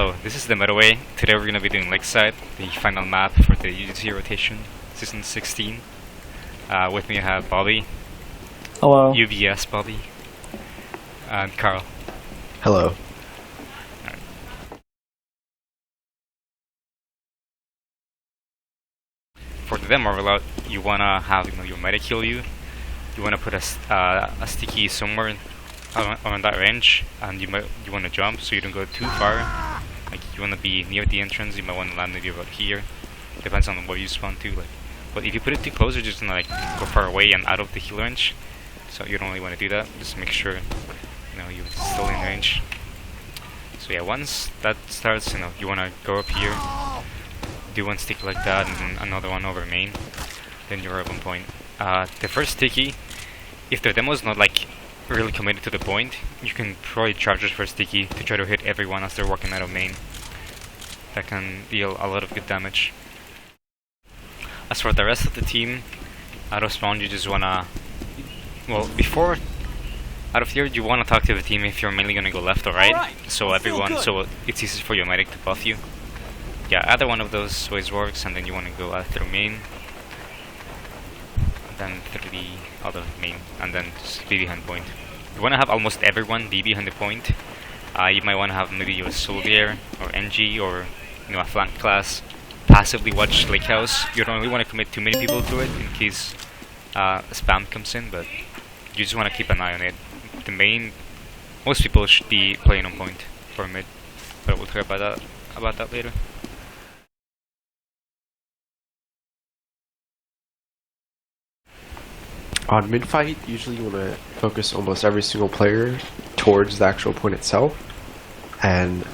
Hello, this is the Meadoway. Today we're going to be doing Lakeside, the final map for the UGC rotation, season 16. With me I have Bobby. Hello. UBS Bobby. And Carl. Hello. Right. For the demo rollout, you want to have your medic heal you. You want to put a sticky somewhere on that range, and you want to jump so you don't go too far. Like you want to be near the entrance, you might want to land maybe about here. Depends on where you spawn to. But if you put it too close, you're just gonna go far away and out of the heal range. So you don't really want to do that. Just make sure you're still in range. So yeah, once that starts, you want to go up here, do one stick like that, and then another one over main. Then you're up on point. The first sticky, if the demo is not really committed to the point, you can probably charge this first sticky to try to hit everyone as they're walking out of main. That can deal a lot of good damage. As for the rest of the team, out of spawn you just wanna, before out of here you wanna talk to the team if you're mainly gonna go left or right, so it's easy for your medic to buff you. Yeah, either one of those ways works, and then you wanna go out through main, then through the other main, and then just be behind point. You wanna have almost everyone be behind the point. You might wanna have maybe your soldier or NG or a flank class passively watch Lake House. You don't really want to commit too many people to it in case spam comes in, but you just want to keep an eye on it. Most people should be playing on point for mid, but we'll talk about that later. On Midfight, usually you want to focus almost every single player towards the actual point itself, and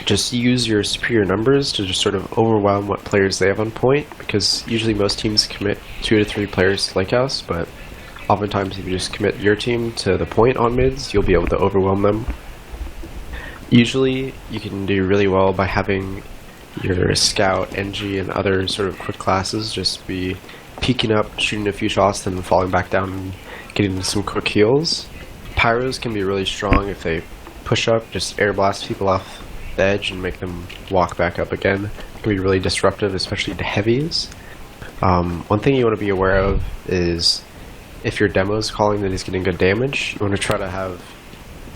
just use your superior numbers to just sort of overwhelm what players they have on point, because usually most teams commit 2 to 3 players to Lake House, but oftentimes if you just commit your team to the point on mids, you'll be able to overwhelm them. Usually you can do really well by having your scout, NG, and other sort of quick classes just be peeking up, shooting a few shots, then falling back down and getting some quick heals. Pyros can be really strong if they push up, just air blast people off the edge and make them walk back up again. It can be really disruptive, especially to heavies. One thing you want to be aware of is if your demo is calling that he's getting good damage, you want to try to have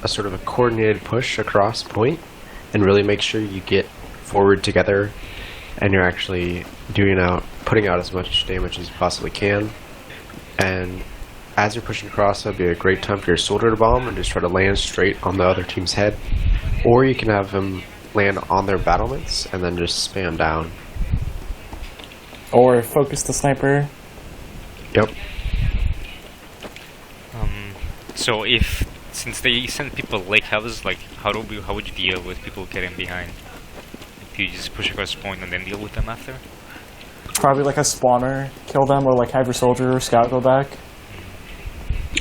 a sort of a coordinated push across point and really make sure you get forward together and you're actually putting out as much damage as you possibly can. And as you're pushing across, that'd be a great time for your soldier to bomb and just try to land straight on the other team's head. Or you can have them land on their battlements and then just spam down. Or focus the sniper. Yep. So since they send people Lake House, how would you deal with people getting behind? Do you just push across point and then deal with them after? Probably like a spawner, kill them, or have your soldier or scout go back.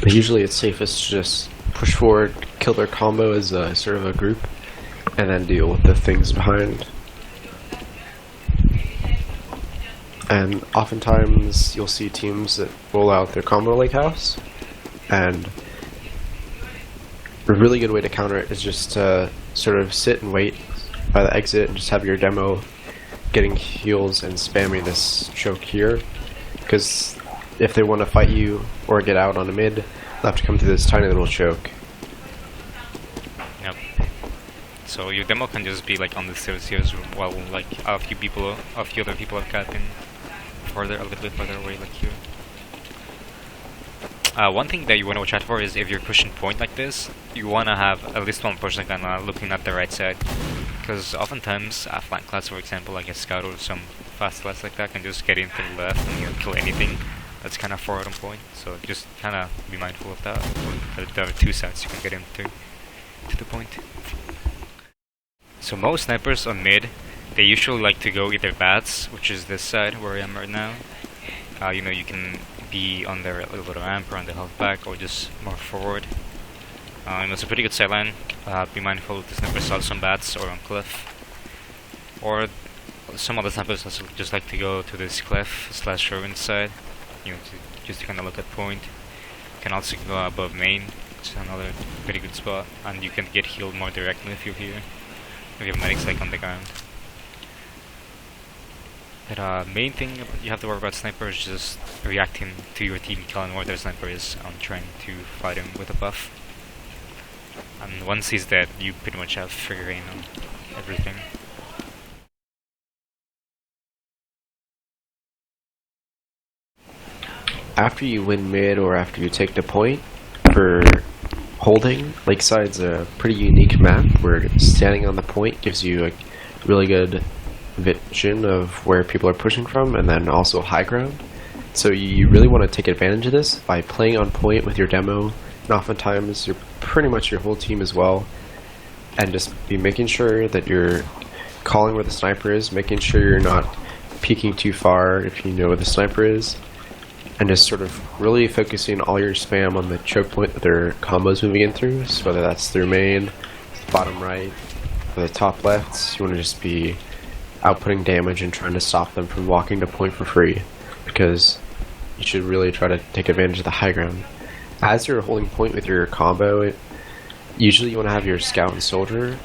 Usually it's safest to just push forward, kill their combo as a sort of a group, and then deal with the things behind. And oftentimes you'll see teams that roll out their combo Lake House, and a really good way to counter it is just to sort of sit and wait by the exit and just have your demo getting heals and spamming this choke here, because if they want to fight you or get out on a mid, they'll have to come through this tiny little choke. Yep. So your demo can just be on the stairs here as well, a few other people have gotten a little bit further away here. One thing that you want to watch out for is if you're pushing point like this, you want to have at least one person kind of looking at the right side, because oftentimes a flank class, for example, like a scout or some fast class like that, can just get in to the left and kill anything that's kind of forward on point. So just kind of be mindful of that. There are 2 sides you can get into the point. So most snipers on mid, they usually like to go either bats, which is this side where I am right now. You can be on their little ramp or on the health back, or just more forward. It's a pretty good sideline. Be mindful if the snipers also on bats or on cliff. Or some other snipers also just like to go to this cliff/ruin side, just to kind of look at point. You can also go above main, which is another pretty good spot, and you can get healed more directly if you're here. if you have medics like on the ground. But main thing you have to worry about sniper is just reacting to your team killing where their sniper is and trying to fight him with a buff. And once he's dead, you pretty much have free reign on everything. After you win mid or after you take the point, for holding, Lakeside's a pretty unique map where standing on the point gives you a really good vision of where people are pushing from, and then also high ground. So you really want to take advantage of this by playing on point with your demo, and oftentimes you're pretty much your whole team as well, and just be making sure that you're calling where the sniper is, making sure you're not peeking too far if you know where the sniper is, and just sort of really focusing all your spam on the choke point that their combo's moving in through, so whether that's through main, bottom right, or the top left, you want to just be outputting damage and trying to stop them from walking to point for free, because you should really try to take advantage of the high ground. As you're holding point with your combo, usually you want to have your scout and soldier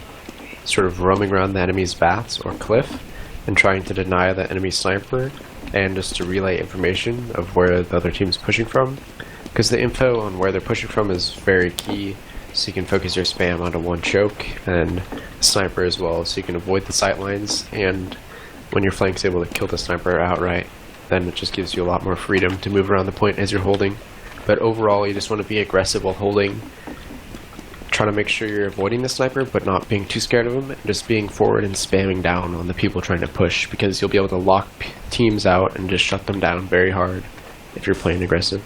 sort of roaming around the enemy's bats or cliff and trying to deny the enemy sniper, and just to relay information of where the other team's pushing from, because the info on where they're pushing from is very key, so you can focus your spam onto one choke and sniper as well, so you can avoid the sightlines, and when your flank's able to kill the sniper outright, then it just gives you a lot more freedom to move around the point as you're holding. But overall, you just want to be aggressive while holding, trying to make sure you're avoiding the sniper but not being too scared of him, and just being forward and spamming down on the people trying to push, because you'll be able to lock teams out and just shut them down very hard if you're playing aggressive.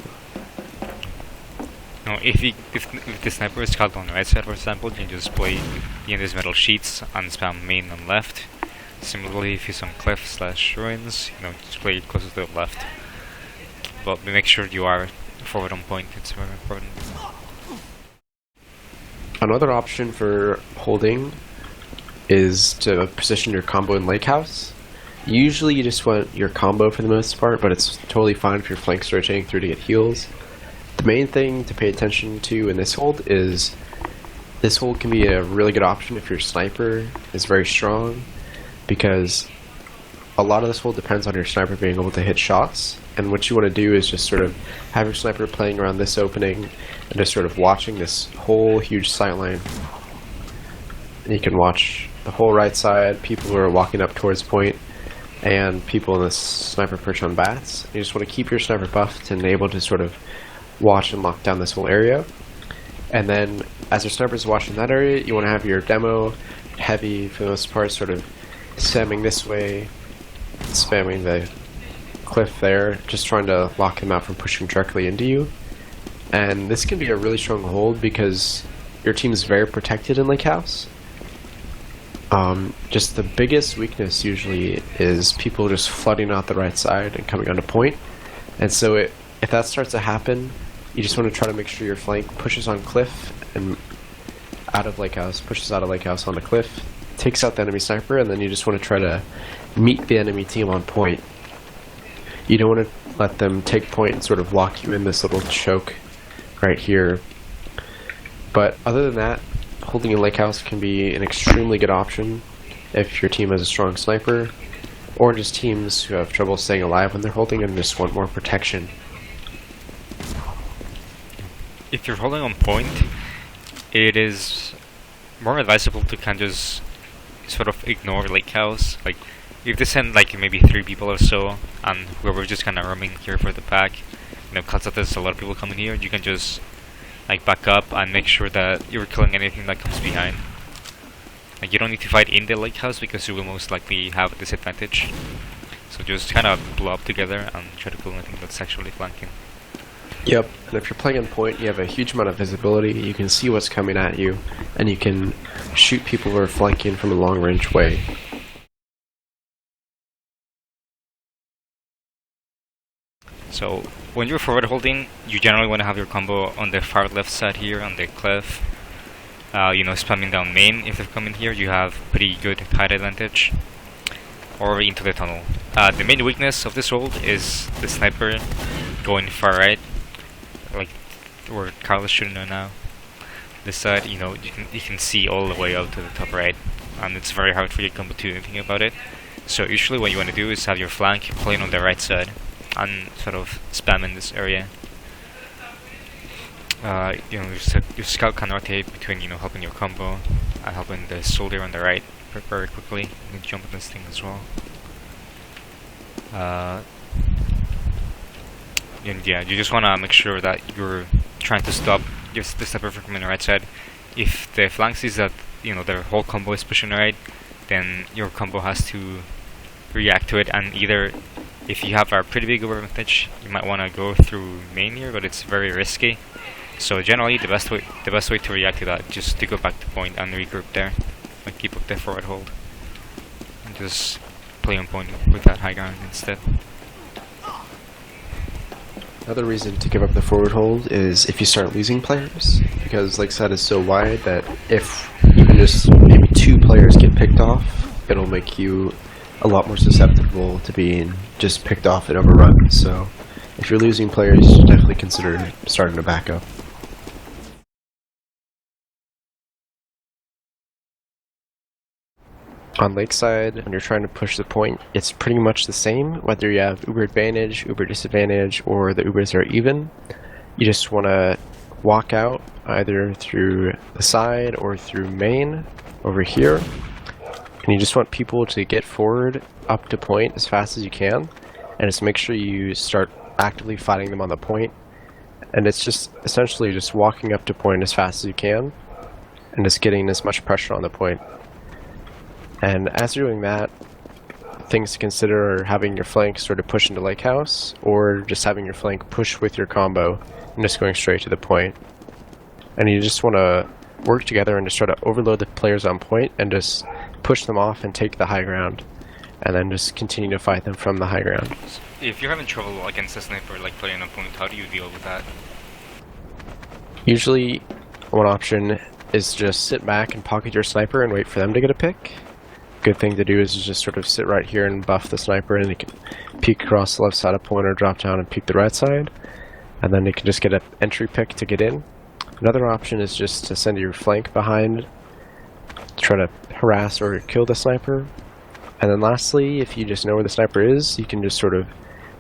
No, if the sniper is called on the right side, for example, you can just play in these metal sheets and spam main on left. Similarly, if he's on cliff/ruins, just play it closer to the left. But make sure you are forward on point, it's very important. Another option for holding is to position your combo in lake house. Usually you just want your combo for the most part, but it's totally fine if your flanks are rotating through to get heals. The main thing to pay attention to in this hold is this hold can be a really good option if your sniper is very strong, because a lot of this hold depends on your sniper being able to hit shots, and what you want to do is just sort of have your sniper playing around this opening and just sort of watching this whole huge sightline. And you can watch the whole right side, people who are walking up towards point, and people in this sniper perch on bats. You just want to keep your sniper buffed and able to sort of watch and lock down this whole area. And then as your sniper is watching that area, you want to have your demo heavy for the most part, sort of spamming this way, spamming the cliff there, just trying to lock him out from pushing directly into you. And this can be a really strong hold because your team's very protected in lake house. Just the biggest weakness usually is people just flooding out the right side and coming onto point. And so if that starts to happen, you just want to try to make sure your flank pushes on cliff and out of lake house, pushes out of lake house onto cliff, takes out the enemy sniper, and then you just want to try to meet the enemy team on point. You don't want to let them take point and sort of lock you in this little choke right here. But other than that, holding in lake house can be an extremely good option if your team has a strong sniper, or just teams who have trouble staying alive when they're holding and just want more protection. If you're holding on point, it is more advisable to kind of just sort of ignore lake house. Like, if they send like maybe 3 people or so, and whoever just kind of roaming here for the pack, cuts out there's a lot of people coming here, you can just like back up and make sure that you're killing anything that comes behind. Like, you don't need to fight in the lake house because you will most likely have a disadvantage. So just kind of blow up together and try to kill anything that's actually flanking. Yep, and if you're playing on point, you have a huge amount of visibility, you can see what's coming at you, and you can shoot people who are flanking from a long range way. So when you're forward holding, you generally want to have your combo on the far left side here on the cliff. Spamming down main. If they're coming here, you have pretty good height advantage. Or into the tunnel. The main weakness of this hold is the sniper going far right, like where Carl is shooting right now. This side, you can see all the way out to the top right. and it's very hard for your combo to do anything about it. So usually what you want to do is have your flank playing on the right side and sort of spam in this area. Your scout can rotate between, helping your combo and helping the soldier on the right very quickly. You can jump on this thing as well. And yeah, you just want to make sure that you're trying to stop the sniper from coming on the right side. If the flank sees that, their whole combo is pushing right, then your combo has to react to it, and either, if you have a pretty big advantage, you might want to go through main here, but it's very risky. So generally, the best way to react to that is just to go back to point and regroup there, and keep up the forward hold, and just play on point with that high ground instead. Another reason to give up the forward hold is if you start losing players, because Lakeside is so wide that if even just maybe 2 players get picked off, it'll make you a lot more susceptible to being just picked off and overrun. So if you're losing players, you should definitely consider starting to back up. On Lakeside, when you're trying to push the point, it's pretty much the same, whether you have Uber advantage, Uber disadvantage, or the Ubers are even. You just want to walk out either through the side or through main over here. And you just want people to get forward up to point as fast as you can, and just make sure you start actively fighting them on the point. And it's just essentially just walking up to point as fast as you can, and just getting as much pressure on the point. And as you're doing that, things to consider are having your flank sort of push into Lake House, or just having your flank push with your combo and just going straight to the point. And you just want to work together and just try to overload the players on point and just push them off and take the high ground, and then just continue to fight them from the high ground. If you're having trouble against a sniper, like playing on point, how do you deal with that? Usually, one option is just sit back and pocket your sniper and wait for them to get a pick. Good thing to do is just sort of sit right here and buff the sniper, and you can peek across the left side of point or drop down and peek the right side, and then you can just get an entry pick to get in. Another option is just to send your flank behind, try to harass or kill the sniper. And then lastly, if you just know where the sniper is, you can just sort of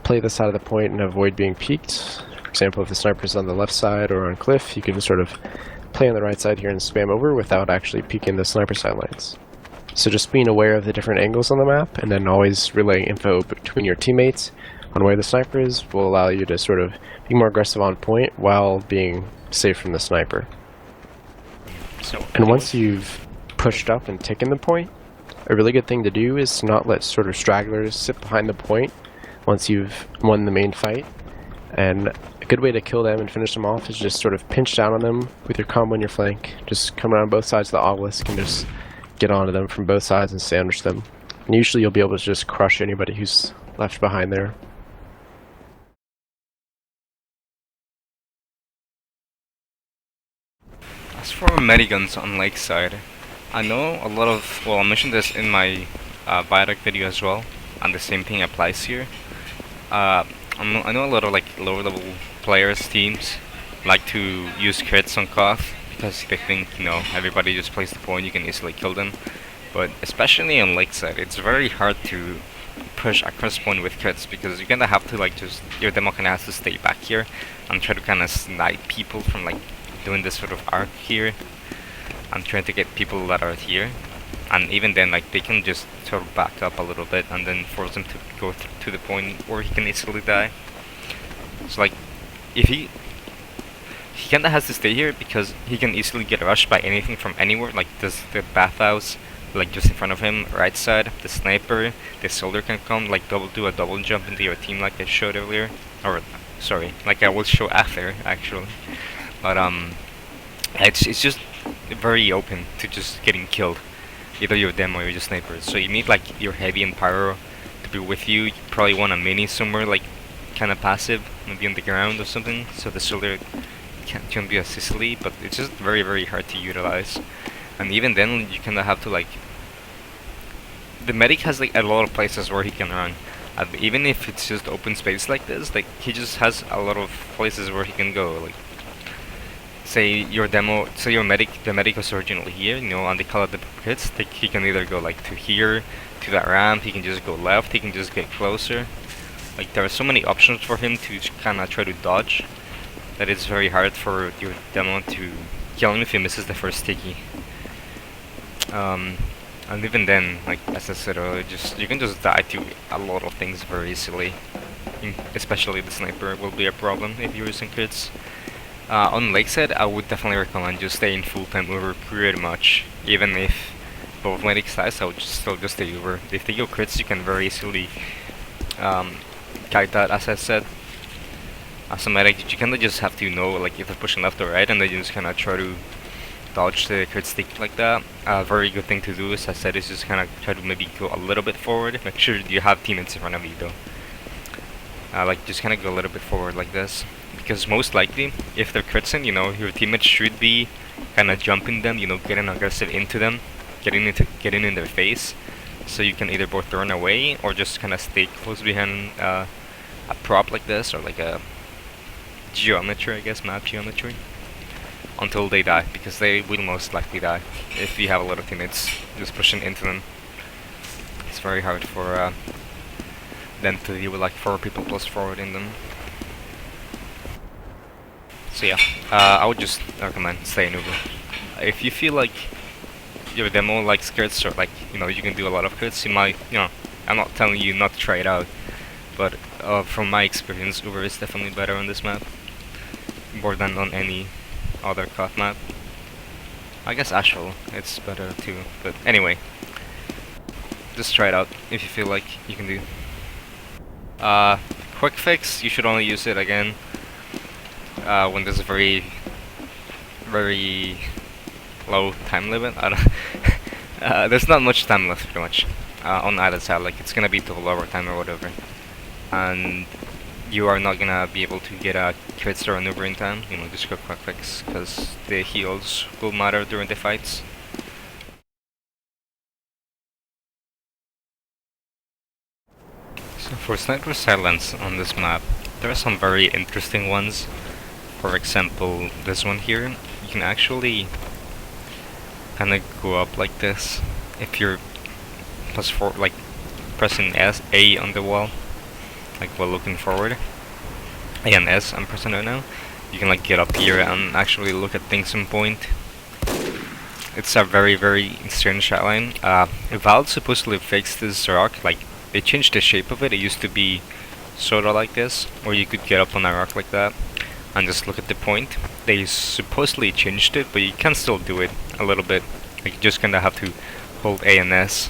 play the side of the point and avoid being peeked. For example, if the sniper's on the left side or on cliff, you can just sort of play on the right side here and spam over without actually peeking the sniper sidelines. So just being aware of the different angles on the map, and then always relaying info between your teammates on where the sniper is, will allow you to sort of be more aggressive on point while being safe from the sniper. And once you've pushed up and taken the point, a really good thing to do is to not let sort of stragglers sit behind the point once you've won the main fight. And a good way to kill them and finish them off is just sort of pinch down on them with your combo on your flank. Just come around both sides of the obelisk and just get onto them from both sides and sandwich them. And usually you'll be able to just crush anybody who's left behind there. As for Mediguns on Lakeside, I know a lot of, well, I mentioned this in my Viaduct video as well, and the same thing applies here. I know a lot of like lower level players, teams, like to use crits on Koth because they think, everybody just plays the point, you can easily kill them. But especially on Lakeside, it's very hard to push across point with crits, because you're gonna have to your demo kinda has to stay back here and try to kinda snipe people from like doing this sort of arc here. I'm trying to get people that are here, and even then, like, they can just sort of back up a little bit and then force them to go to the point where he can easily die. So like, if he kinda has to stay here because he can easily get rushed by anything from anywhere, like this, the bathhouse, like just in front of him, right side, the sniper, the soldier can come, like do a double jump into your team like I showed earlier, or sorry, like I will show after actually. But it's just very open to just getting killed, either your demo or your snipers. So you need like your heavy and pyro to be with you. You probably want a mini somewhere, like kind of passive, maybe on the ground or something, so the soldier can't be a Sicily. But it's just very, very hard to utilize. And even then, you kind of have to like, the medic has like a lot of places where he can run. Even if it's just open space like this, like he just has a lot of places where he can go. Like, say your demo, say your the medic was originally here, you know, and they call it the pits, he can either go like to here, to that ramp, he can just go left, he can just get closer. Like there are so many options for him to kind of try to dodge that it's very hard for your demo to kill him if he misses the first sticky. And even then, like as I said earlier, you can just die to a lot of things very easily. Especially the sniper will be a problem if you're using crits. On Lakeside, I would definitely recommend just staying full-time Uber pretty much. Even if both medics dies, I would still just stay Uber. If they go crits, you can very easily guide that, as I said. As a medic, you kind of just have to know like if they're pushing left or right, and then you just kind of try to dodge the crit stick like that. A very good thing to do, as I said, is just kind of try to maybe go a little bit forward. Make sure you have teammates in front of you though. Like just kind of go a little bit forward like this, because most likely if they're critsing, you know, your teammates should be kind of jumping them, you know, getting aggressive into them, getting in their face, so you can either both run away or just kind of stay close behind a prop like this, or like a geometry, I guess, map geometry, until they die, because they will most likely die if you have a lot of teammates just pushing into them. It's very hard for them to deal with like 4 people plus forward in them. So yeah, I would just recommend staying Uber. If you feel like your demo likes crits, or like, you know, you can do a lot of crits, you might, you know, I'm not telling you not to try it out, but from my experience, Uber is definitely better on this map, more than on any other COD map. I guess Asheville, it's better too, but anyway, just try it out if you feel like you can do. Quick fix, you should only use it again when there's a very low time limit. I don't there's not much time left pretty much on either side, like it's gonna be double overtime or whatever, and you are not gonna be able to get a crits or an Uber in time. You know, just go quick fix, because the heals will matter during the fights. So for sniper silence on this map, there are some very interesting ones. For example, this one here, you can actually kind of go up like this if you're +4, like pressing A on the wall, like while looking forward. A and S, I'm pressing right now. You can like get up here and actually look at things in point. It's a very strange shotline. Valve supposedly fixed this rock, like they changed the shape of it. It used to be sorta like this, where you could get up on a rock like that and just look at the point. They supposedly changed it, but you can still do it a little bit. Like you just kinda have to hold A and S.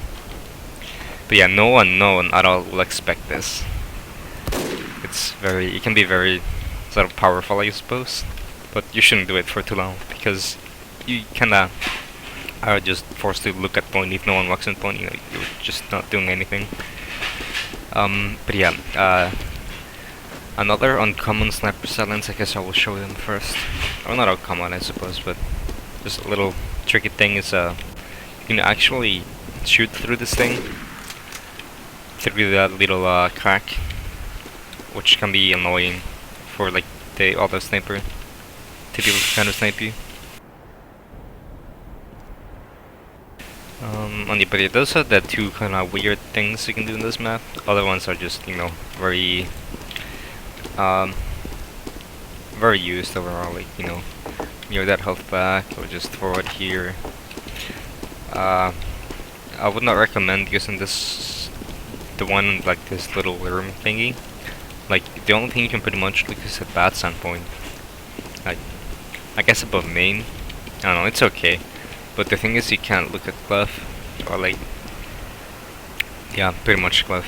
But yeah, no one at all will expect this. It can be very sort of powerful, I suppose, but you shouldn't do it for too long, because you kinda are just forced to look at point. If no one walks in point, you know, you're just not doing anything. But yeah, another uncommon sniper silence, I guess I will show them first. Or not uncommon, I suppose, but just a little tricky thing is you can actually shoot through this thing, through that little crack, which can be annoying for like the other sniper to be able to kind of snipe you. But yeah, those are the two kind of weird things you can do in this map. Other ones are just, you know, very used overall, like, you know, near that health back, or just forward here. I would not recommend using the one like this little room thingy. Like the only thing you can pretty much look is at bad standpoint. Like, I guess above main, I don't know, it's okay. But the thing is, you can't look at clef, or like, yeah, pretty much clef.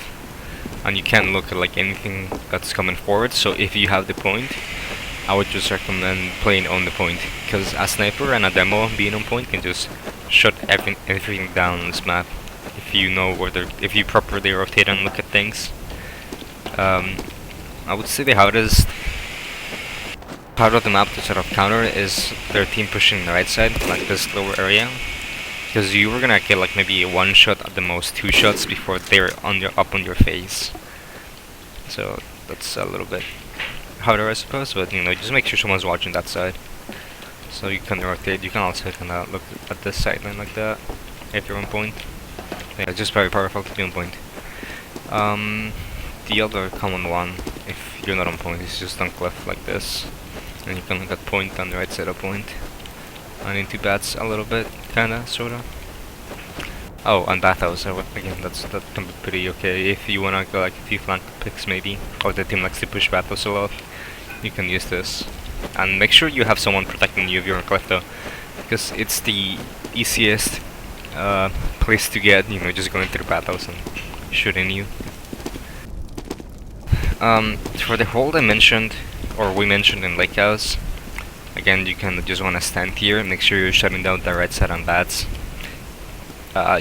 And you can't look at like anything that's coming forward. So if you have the point, I would just recommend playing on the point, because a sniper and a demo being on point can just shut everything down on this map. If you know if you properly rotate and look at things. I would say the hardest part of the map to sort of counter is their team pushing the right side, like this lower area, because you were gonna get like maybe one shot at the most, 2 shots before they're up on your face. So that's a little bit harder, I suppose, but you know, just make sure someone's watching that side. So you can rotate. You can also kind of look at the sideline like that if you're on point. Yeah, just very powerful to be on point. The other common one, if you're not on point, is just on cliff like this, and you can look at point on the right side of point, and into bats a little bit, kinda, sorta. Oh, and bathhouse. Again, that can be pretty okay if you wanna go like a few flank picks maybe, or the team likes to push bathhouse a lot. You can use this, and make sure you have someone protecting you if you're on cliff though, because it's the easiest place to get. You know, just going through bathhouse and shooting you. For the hold I mentioned, or we mentioned in Lake House, again, you can just wanna stand here. Make sure you're shutting down the right side on bats.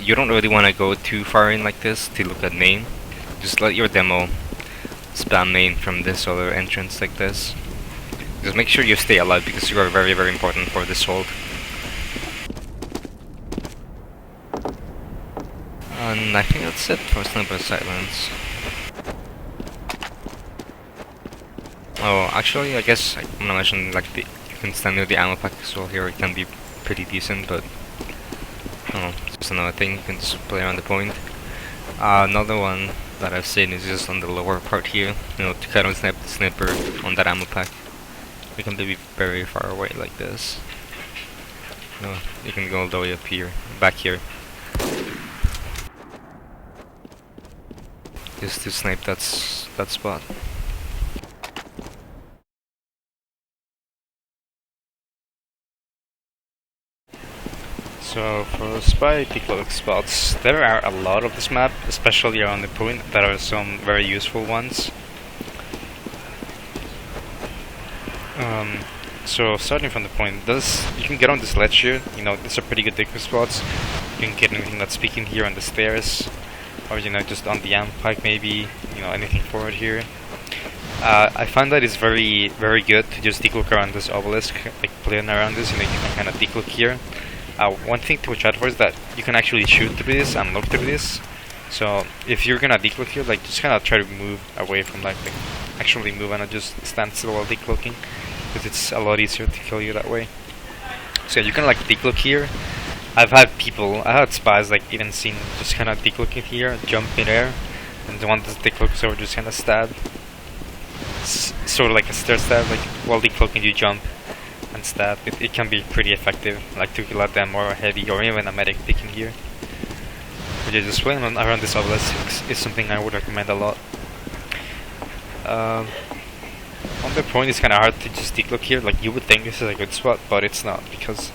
You don't really want to go too far in like this to look at main. Just let your demo spam main from this other entrance like this. Just make sure you stay alive because you are very, very important for this hold. And I think that's it for Sniper Sightlines. Oh, actually, I guess I'm gonna mention like you can stand near the ammo pack as well here. It can be pretty decent, but oh, just another thing, you can just play around the point. Another one that I've seen is just on the lower part here, you know, to kind of snipe the sniper on that ammo pack. You can be very far away like this. No, you can go all the way up here, back here. Just to snipe that spot. So for spy Decloak spots, there are a lot of this map, especially around the point. There are some very useful ones. So starting from the point, you can get on this ledge here. You know, these are pretty good Decloak spots. You can get anything that's peeking here on the stairs, or you know, just on the amp pike maybe. You know, anything forward here. I find that it's very, very good to just decloak around this obelisk, like playing around this. You know, you can kind of decloak here. One thing to watch out for is that you can actually shoot through this and look through this. So if you're gonna decloak here, like just kind of try to move away from like actually move and not just stand still while decloaking, because it's a lot easier to kill you that way. So you can like decloak here. I had spies like even seen just kind of decloaking here, jump in air, and the one that's decloaks over just kind of stab. It's sort of like a stair stab, like while decloaking you jump and stab. It can be pretty effective, like to let them more heavy or even a medic picking here. But yeah, just playing around this obelisk is something I would recommend a lot. On the point, it's kind of hard to just decloak here. Like you would think this is a good spot, but it's not, because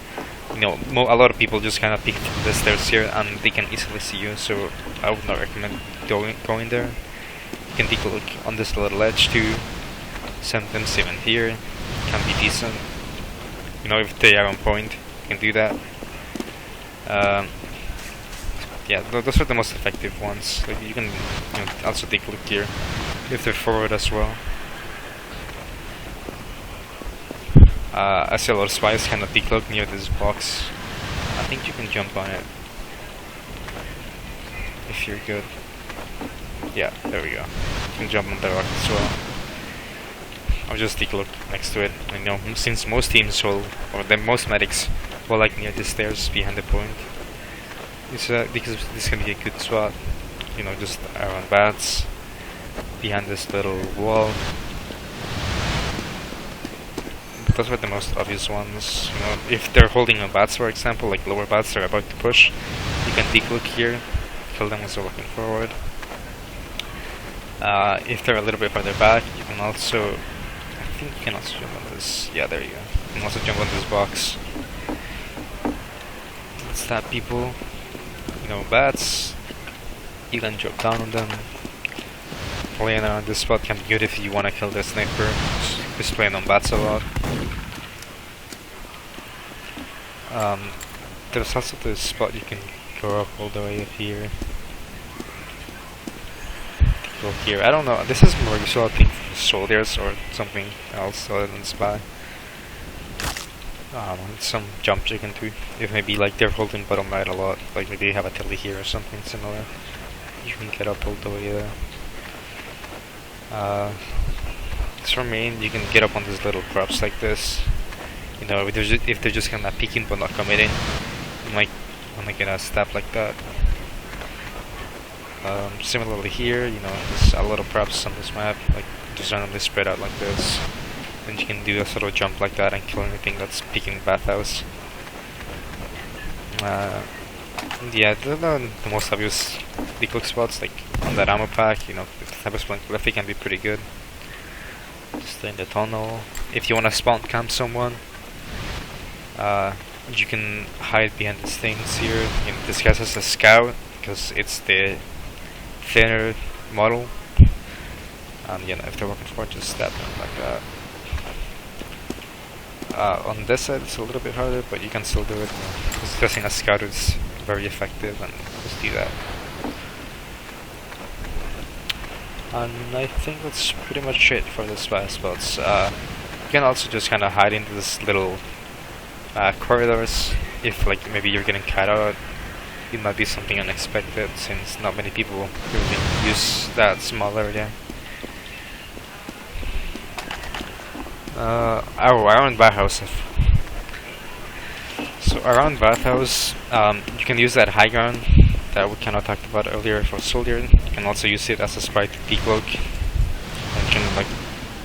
you know a lot of people just kind of peek through the stairs here and they can easily see you. So I would not recommend going there. You can decloak on this little ledge too. Sentence even here can be decent. You know, if they are on point, you can do that. Yeah, those are the most effective ones. Like you can also decloak here if they're forward as well. I see a lot of spies kind of decloak near this box. I think you can jump on it if you're good. Yeah, there we go. You can jump on the rock as well. I'll just decloak next to it. I know since most teams will, or the most medics will like near the stairs behind the point. Because this can be a good spot. You know, just around bats, behind this little wall. Those are the most obvious ones. You know, if they're holding on bats, for example, like lower bats they're about to push, you can decloak here, kill them as they're looking forward. If they're a little bit further back, you can also, I think you can also jump on this. Yeah, there you go. You can also jump on this box. Stab people. You know, bats. You can jump down on them. Playing around this spot can be good if you want to kill the sniper. Just playing on bats a lot. There's also this spot you can go up all the way up here. Go here. I don't know. This is more usual, I think, for soldiers or something else other than spy. Some jumps you can do. If maybe like they're holding bottom right a lot, like maybe they have a telly here or something similar. You can get up all the way there. For main, you can get up on these little crops like this. You know, if they're just kind of peeking but not committing, you might want to get a stab like that. Similarly here, you know, there's a lot of props on this map, like just randomly spread out like this. And you can do a sort of jump like that and kill anything that's peeking bathhouse. Yeah, they're not the most obvious Decloak spots, like on that ammo pack, you know, the type of spawn Cliffy can be pretty good. Just in the tunnel. If you want to spawn camp someone, you can hide behind these things here. You know, disguise as a scout, because it's the thinner model. And you know, if they're walking forward, just stab them like that. On this side it's a little bit harder, but you can still do it. Because dressing as scout is very effective, and just do that. And I think that's pretty much it for the spy spots. You can also just kind of hide into this little corridors. If like maybe you're getting cut out, it might be something unexpected, since not many people really use that small area. Around bathhouse. So around bathhouse, you can use that high ground that we kind of talked about earlier for soldier. You can also use it as a spy to decloak. And you can like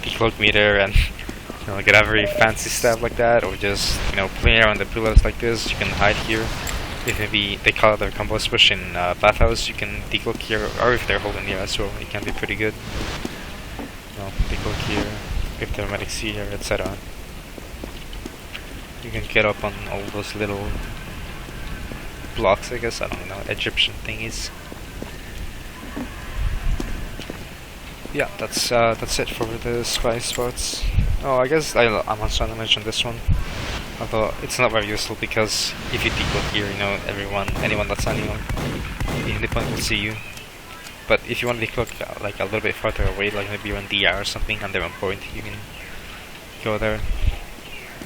decloak meter and you know, get a very fancy stab like that, or just you know playing around the pillars like this. You can hide here. If maybe they call it their combo push in bathhouse, you can decloak here, or if they're holding here as well, it can be pretty good. You know, decloak here. If they're medics here, etc. You can get up on all those little blocks, I guess, I don't know, Egyptian thingies. Yeah, that's it for the spy spots. Oh, I guess I'm also gonna mention this one. Although it's not very useful, because if you decloak here, you know, anyone that's standing on the point will see you. But if you want to decloak like a little bit farther away, like maybe you're on DR or something and they're on point, you can go there,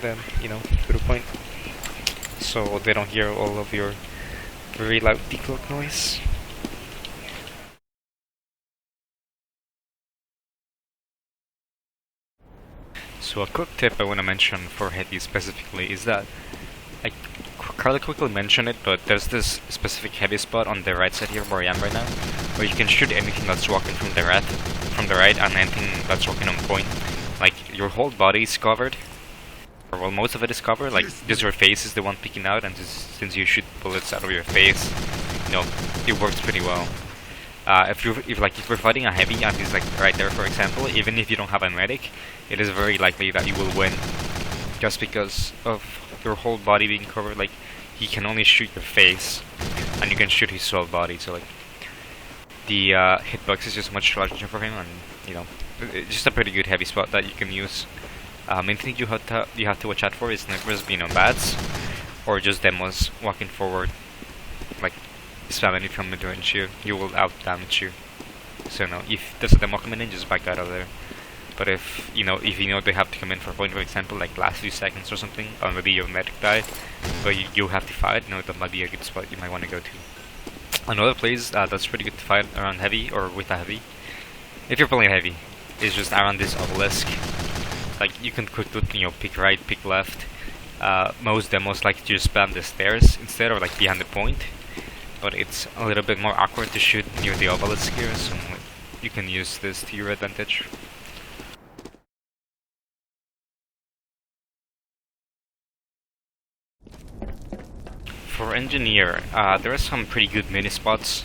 then, you know, to the point. So they don't hear all of your very loud decloak noise. So a quick tip I want to mention for heavy specifically is that I quickly mention it, but there's this specific heavy spot on the right side here where I am right now, where you can shoot anything that's walking from the right, and anything that's walking on point. Like your whole body is covered, or well, most of it is covered. Like just your face is the one peeking out, and since you shoot bullets out of your face, you know, it works pretty well. If you're fighting a heavy and he's like right there, for example, even if you don't have a medic, it is very likely that you will win, just because of your whole body being covered. Like he can only shoot your face, and you can shoot his whole body. So like the hitbox is just much larger for him, and you know, it's just a pretty good heavy spot that you can use. Main thing you have to watch out for is snipers being on bats, or just demos walking forward, like spamming it from mid-range. You will out damage you. So no, if there's a demo coming in, just back out of there. But if you know they have to come in for a point, for example, like last few seconds or something, or maybe your medic died, but you have to fight, you know, that might be a good spot you might want to go to. Another place that's pretty good to fight around heavy, or with a heavy, if you're playing heavy, is just around this obelisk. Like you can quickly, you know, pick right, pick left. Most demos like to just spam the stairs instead, or like behind the point. But it's a little bit more awkward to shoot near the obelisk here, so you can use this to your advantage. For engineer, there are some pretty good mini spots.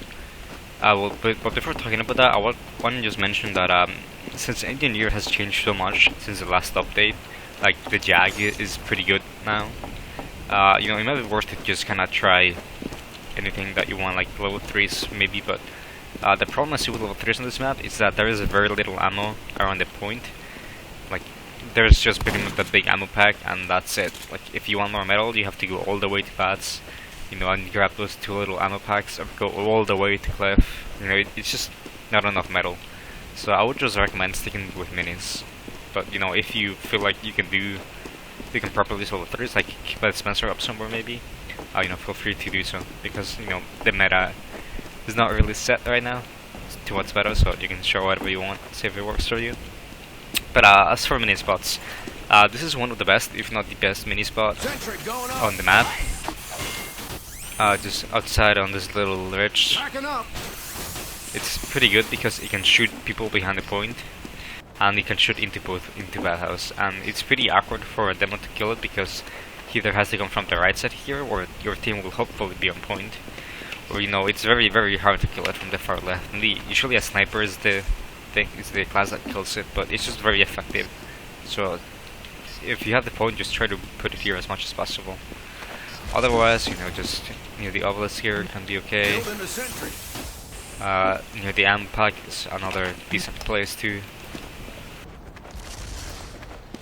But before talking about that, I want to just mention that since engineer has changed so much since the last update, like the Jag is pretty good now. You know, it might be worth it just kind of try anything that you want, like level 3s maybe. But the problem I see with level 3s on this map is that there is very little ammo around the point. Like there's just pretty much that big ammo pack, and that's it. Like if you want more metal, you have to go all the way to bats, you know, and grab those 2 little ammo packs, or go all the way to cliff. You know, it's just not enough metal. So I would just recommend sticking with minis. But you know, if you feel like you can properly use level 3s, like keep a dispenser up somewhere maybe, you know, feel free to do so, because you know the meta is not really set right now to what's better, so you can show whatever you want, see if it works for you. But as for mini spots, This is one of the best, if not the best, mini spot Sentry going up. on the map. Just outside on this little ridge. Backing up. It's pretty good because it can shoot people behind the point, and it can shoot into bathhouse. And it's pretty awkward for a demo to kill it because he either has to come from the right side here, or your team will hopefully be on point. Or it's very very hard to kill it from the far left. And usually a sniper is the class that kills it, but it's just very effective. So if you have the point, just try to put it here as much as possible. Otherwise, just near the obelisk here can be okay. Building the sentry. Near the amp pack is another decent place too.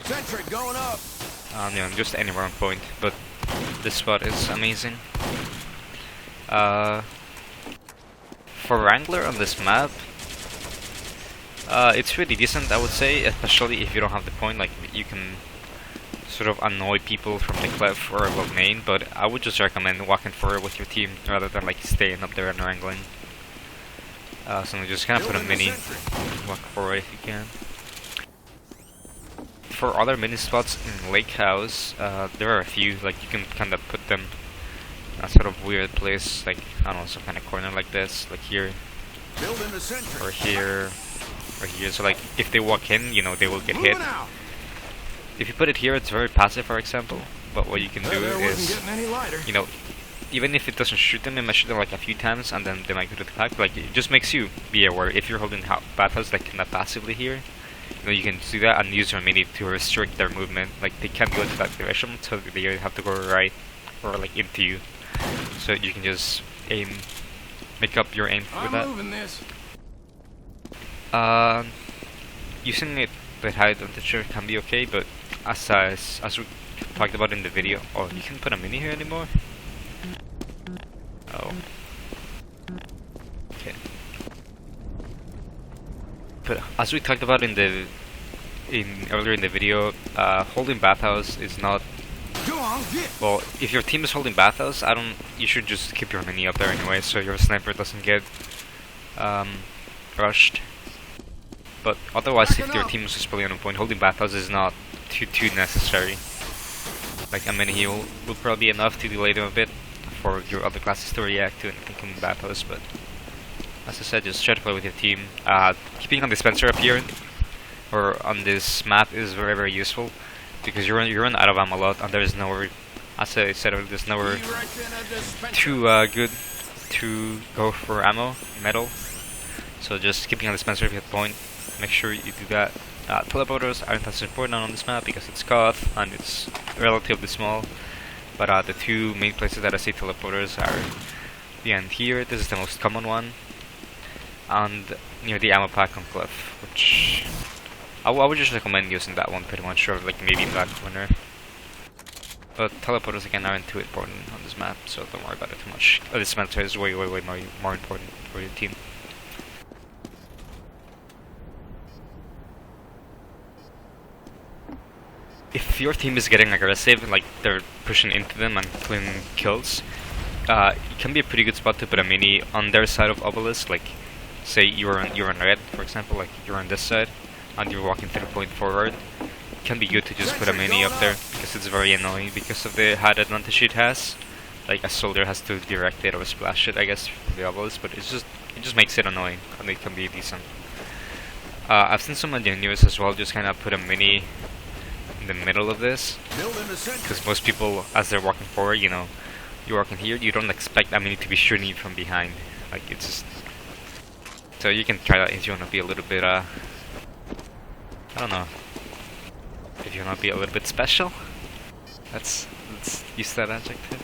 Sentry going up. Just anywhere on point, but this spot is amazing. For Wrangler on this map, it's really decent, I would say, especially if you don't have the point. Like, you can sort of annoy people from the cliff or low main, but I would just recommend walking forward with your team rather than like staying up there and wrangling. So just kind of put a mini, walk forward if you can. For other mini spots in Lake House, there are a few. Like, you can kind of put them in a sort of weird place, like, I don't know, some kind of corner like this, like here, Building the sentry. or here, or here. So like, if they walk in, they will get hit. Moving out. If you put it here, it's very passive, for example. But what you can do There wasn't is, getting any lighter. even if it doesn't shoot them, it might shoot them like a few times, and then they might go to the pack. Like, it just makes you be aware. If you're holding bathhouse like kind of passively here, you can do that and use your mini to restrict their movement. Like, they can't go to that direction, so they have to go right or like into you. So you can just make up your aim with I'm that. moving this. Using it with high temperature can be okay, but as we talked about in the video, you can put a mini here anymore. Oh, okay. But as we talked about earlier in the video, holding bathhouse is not. Go on, get. Well, if your team is holding bathhouse, you should just keep your mini up there anyway, so your sniper doesn't get rushed. But otherwise, if your team is just pulling on a point, holding bathhouse is not too necessary. Like, a mini heal will probably be enough to delay them a bit for your other classes to react to anything coming bathhouse. But as I said, just try to play with your team. Keeping a dispenser up here or on this map is very very useful, because you run out of ammo a lot, and there's nowhere, as I said earlier, there's nowhere too good to go for metal. So just keeping a dispenser if you have point, make sure you do that. Teleporters aren't as important on this map because it's Goth and it's relatively small. But the two main places that I see teleporters are the end here. This is the most common one, and near the ammo pack on cliff, which I would just recommend using that one pretty much, or like maybe in that corner. But teleporters again aren't too important on this map, so don't worry about it too much. A dispenser is way more important for your team. If your team is getting aggressive, like they're pushing into them and cleaning kills, it can be a pretty good spot to put a mini on their side of obelisk. Like, say you're on red, for example, like you're on this side, and you're walking through point forward. It can be good to just put a mini up there, because it's very annoying because of the height advantage it has. Like, a soldier has to direct it or splash it, I guess, from the obelisk, but it just makes it annoying, and it can be decent. I've seen some engineers as well just kind of put a mini in the middle of this, because most people, as they're walking forward, you're walking here, you don't expect a mini to be shooting you from behind. Like, it's just, so you can try that if you want to be a little bit I don't know, if you want to be a little bit special. Let's use that adjective.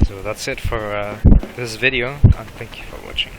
So that's it for this video, and thank you for watching.